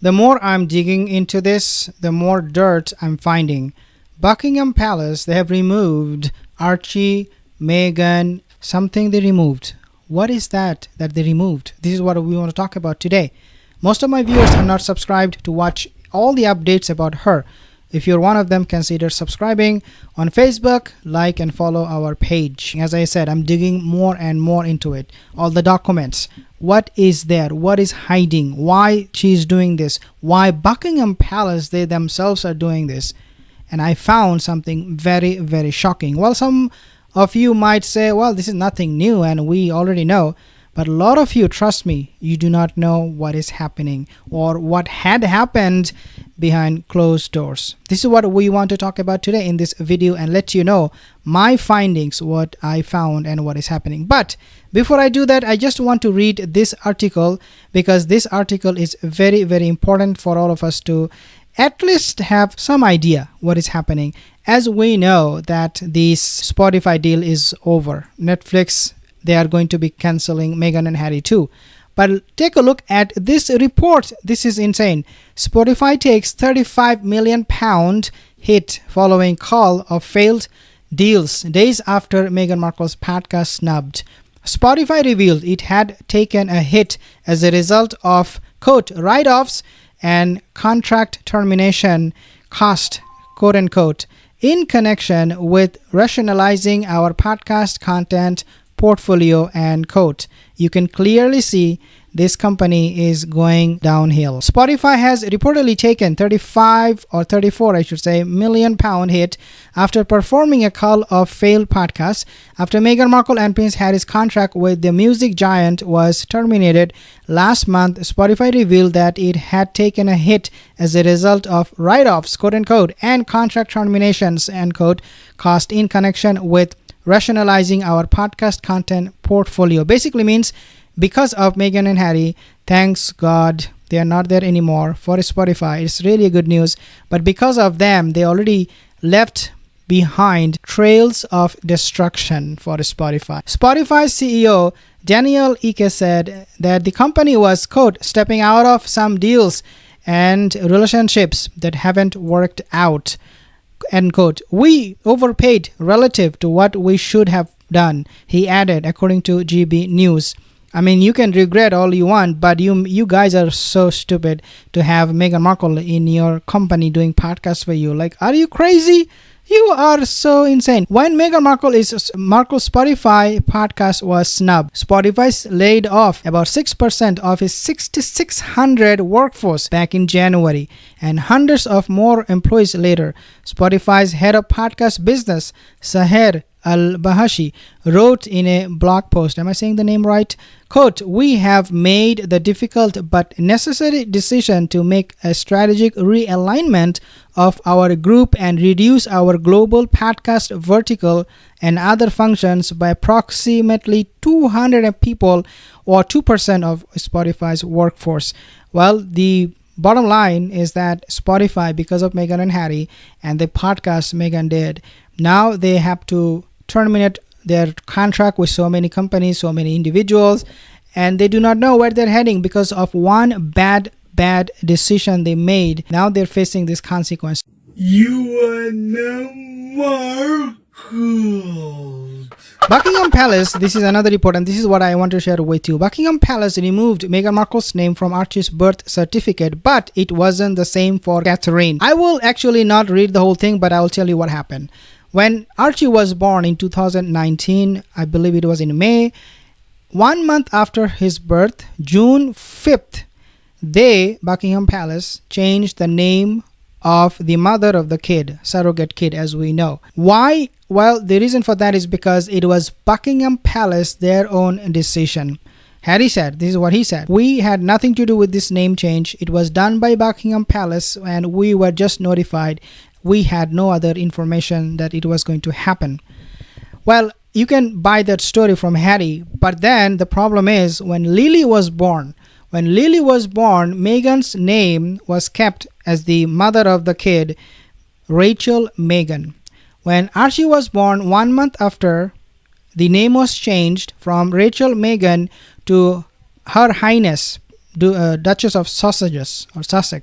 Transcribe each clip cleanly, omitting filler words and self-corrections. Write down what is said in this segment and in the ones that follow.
The more I'm digging into this, the more dirt I'm finding. Buckingham Palace, they have removed Archie, Meghan, something they removed. What is that they removed? This is what we want to talk about today. Most of my viewers are not subscribed to watch all the updates about her. If you're one of them, consider subscribing on Facebook, like and follow our page. As I said, I'm digging more and more into it. All the documents. What is there? What is hiding? Why she's doing this? Why Buckingham Palace, they themselves are doing this? And I found something very, very shocking. Well, some of you might say, well, this is nothing new and we already know. But a lot of you, trust me, you do not know what is happening or what had happened behind closed doors. This is what we want to talk about today in this video and let you know my findings, what I found and what is happening. But before I do that, I just want to read this article because this article is very, very important for all of us to at least have some idea what is happening. As we know that this Spotify deal is over. Netflix, they are going to be canceling Meghan and Harry too. But take a look at this report. This is insane. Spotify takes £35 million hit following call of failed deals days after Meghan Markle's podcast snubbed. Spotify revealed it had taken a hit as a result of, quote, write-offs and contract termination cost, quote unquote, in connection with rationalizing our podcast content portfolio, and quote. You can clearly see this company is going downhill. Spotify has reportedly taken 35 or 34, I should say, million pound hit after performing a call of failed podcasts after Meghan Markle and Prince Harry's contract with the music giant was terminated last month. Spotify revealed that it had taken a hit as a result of write-offs, quote unquote, and contract terminations, end quote, cost in connection with rationalizing our podcast content portfolio. Basically means because of Meghan and Harry, thanks God they are not there anymore for Spotify. It's really good news. But because of them, they already left behind trails of destruction for Spotify. Spotify's CEO Daniel Ike said that the company was, quote, stepping out of some deals and relationships that haven't worked out. End quote. We overpaid relative to what we should have done, he added, according to GB News. I mean, you can regret all you want, but you guys are so stupid to have Meghan Markle in your company doing podcasts for you. Like, are you crazy? You are so insane. When Meghan Markle's Spotify podcast was snubbed, Spotify laid off about 6% of its 6,600 workforce back in January and hundreds of more employees later. Spotify's head of podcast business, Saher Al-Bahashi, wrote in a blog post, am I saying the name right? Quote, we have made the difficult but necessary decision to make a strategic realignment of our group and reduce our global podcast vertical and other functions by approximately 200 people or 2% of Spotify's workforce. Well, the bottom line is that Spotify, because of Meghan and Harry and the podcast Meghan did, now they have to terminate their contract with so many companies, so many individuals, and they do not know where they're heading because of one bad decision they made. Now they're facing this consequence. You are no more cool. Buckingham Palace, this is another report and this is what I want to share with you. Buckingham Palace removed Meghan Markle's name from Archie's birth certificate, but it wasn't the same for Catherine. I will actually not read the whole thing, but I will tell you what happened. When Archie was born in 2019, I believe it was in May, 1 month after his birth, June 5th, Buckingham Palace, changed the name of the mother of the kid, surrogate kid, as we know. Why? Well, the reason for that is because it was Buckingham Palace, their own decision. Harry said, this is what he said, we had nothing to do with this name change. It was done by Buckingham Palace and we were just notified. We had no other information that it was going to happen. Well, you can buy that story from Harry, but then the problem is when Lily was born, Meghan's name was kept as the mother of the kid, Rachel Meghan. When Archie was born 1 month after, the name was changed from Rachel Meghan to Her Highness Duchess of Sussex.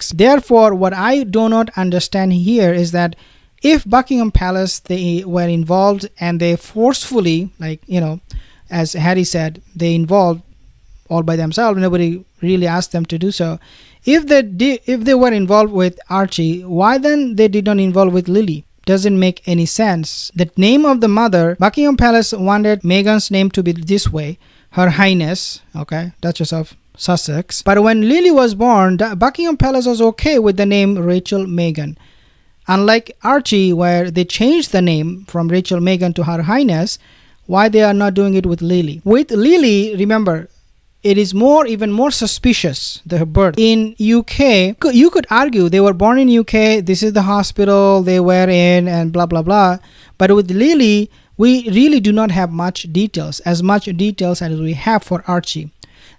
Therefore, what I do not understand here is that if Buckingham Palace, they were involved and they forcefully, like, as Harry said, they involved all by themselves, nobody really asked them to do so. If they were involved with Archie, why then they did not involve with Lily? Doesn't make any sense. The name of the mother, Buckingham Palace wanted Meghan's name to be this way, Her Highness, okay, Duchess of Sussex. But when Lily was born, Buckingham Palace was okay with the name Rachel Meghan. Unlike Archie, where they changed the name from Rachel Meghan to Her Highness, why they are not doing it with Lily? With Lily, remember, it is even more suspicious, the birth. In UK, you could argue they were born in UK, this is the hospital they were in, and blah, blah, blah. But with Lily, we really do not have much details as we have for Archie.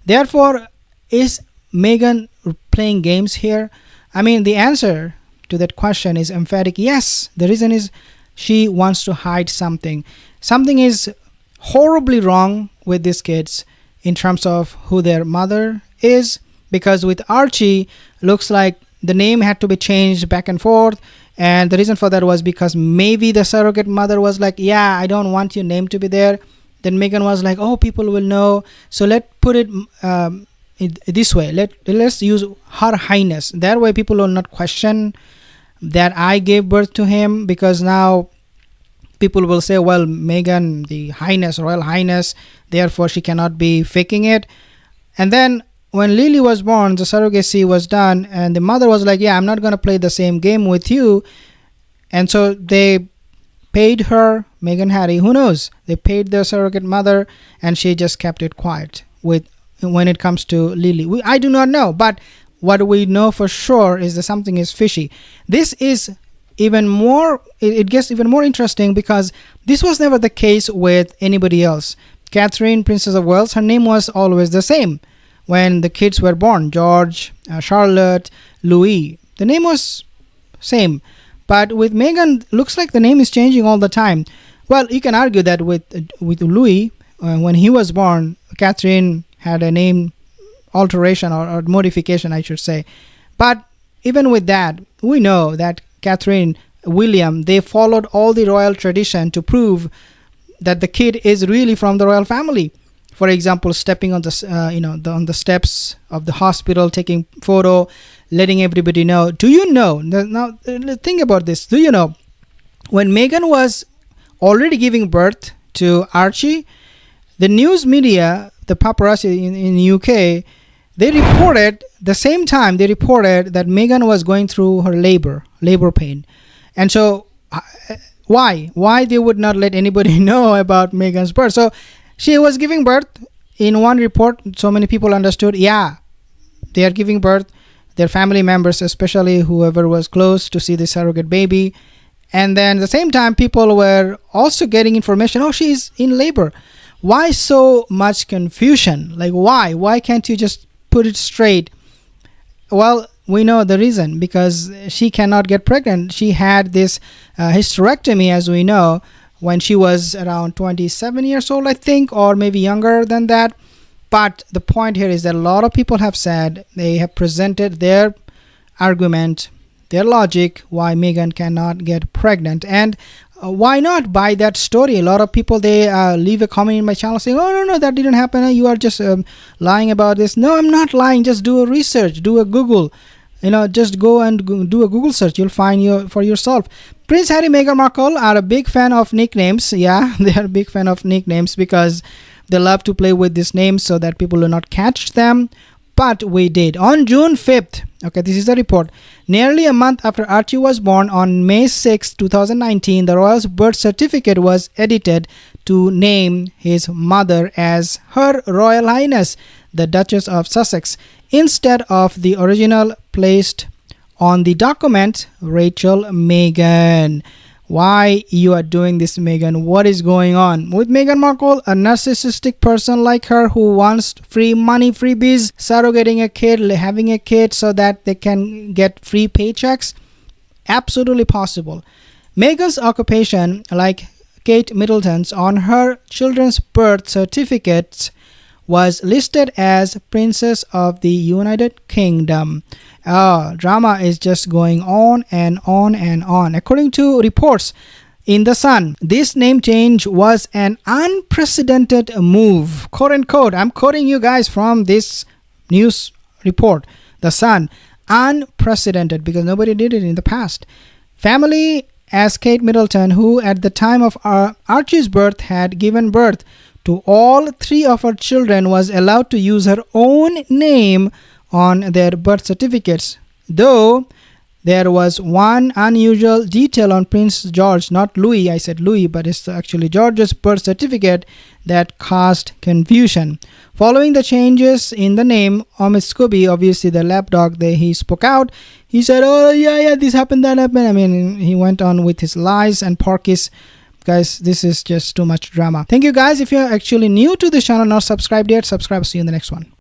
Therefore, is Meghan playing games here? I mean, the answer to that question is emphatic yes. The reason is she wants to hide something. Something is horribly wrong with these kids in terms of who their mother is, because with Archie, looks like the name had to be changed back and forth, and the reason for that was because maybe the surrogate mother was like, yeah, I don't want your name to be there. Then Meghan was like, oh, people will know, so let's put it this way, let's use Her Highness. That way people will not question that I gave birth to him, because now people will say, well, Meghan, the Highness, Royal Highness, therefore she cannot be faking it. And then when Lily was born, the surrogacy was done, and the mother was like, yeah, I'm not going to play the same game with you. And so they paid her, Meghan, Harry, who knows, they paid their surrogate mother, and she just kept it quiet when it comes to Lily. I do not know, but what we know for sure is that something is fishy. This is even more, it gets even more interesting, because this was never the case with anybody else. Catherine, Princess of Wales, her name was always the same when the kids were born. George, Charlotte, Louis, the name was same. But with Meghan, looks like the name is changing all the time. Well, you can argue that with Louis, when he was born, Catherine had a name alteration or modification, I should say. But even with that, we know that Catherine, William, they followed all the royal tradition to prove that the kid is really from the royal family. For example, stepping on the on the steps of the hospital, taking photo, letting everybody know. Do you know? Now think about this. Do you know when Meghan was already giving birth to Archie, the news media, the paparazzi in UK, they reported the same time they reported that Meghan was going through her labor pain. And so why they would not let anybody know about Meghan's birth? So she was giving birth. In one report, so many people understood, yeah, they are giving birth, their family members, especially whoever was close to see the surrogate baby. And then at the same time, people were also getting information, oh, she's in labor. Why so much confusion? Like, why can't you just put it straight? Well, we know the reason, because she cannot get pregnant. She had this hysterectomy, as we know, when she was around 27 years old, I think, or maybe younger than that. But the point here is that a lot of people have said, they have presented their argument, their logic, why Meghan cannot get pregnant. And why not buy that story? A lot of people, they leave a comment in my channel saying, oh, no, that didn't happen. You are just lying about this. No, I'm not lying. Just do a research, do a Google. Just go and do a Google search. You'll find for yourself. Prince Harry, Meghan Markle are a big fan of nicknames. Yeah, they are a big fan of nicknames because they love to play with these names so that people will not catch them. But we did. On June 5th, okay, this is the report. Nearly a month after Archie was born, on May 6, 2019, the royal's birth certificate was edited to name his mother as Her Royal Highness, the Duchess of Sussex, instead of the original placed on the document, Rachel Meghan. Why you are doing this, Meghan? What is going on with Meghan Markle? A narcissistic person like her who wants free money, freebies, surrogating a kid, having a kid so that they can get free paychecks? Absolutely possible. Meghan's occupation, like Kate Middleton's, on her children's birth certificates was listed as Princess of the United Kingdom. Drama is just going on and on and on. According to reports in The Sun, this name change was an unprecedented move. Quote unquote. I'm quoting you guys from this news report. The Sun. Unprecedented, because nobody did it in the past. Family as Kate Middleton, who at the time of Archie's birth had given birth to all 3 of her children, was allowed to use her own name on their birth certificates. Though there was one unusual detail on Prince George, not Louis, I said Louis, but it's actually George's birth certificate, that caused confusion. Following the changes in the name, Miss Scooby, obviously the lapdog, he spoke out. He said, oh yeah, this happened, that happened. I mean, he went on with his lies and porkies. Guys, this is just too much drama. Thank you guys. If you're actually new to the channel, not subscribed yet, subscribe. See you in the next one.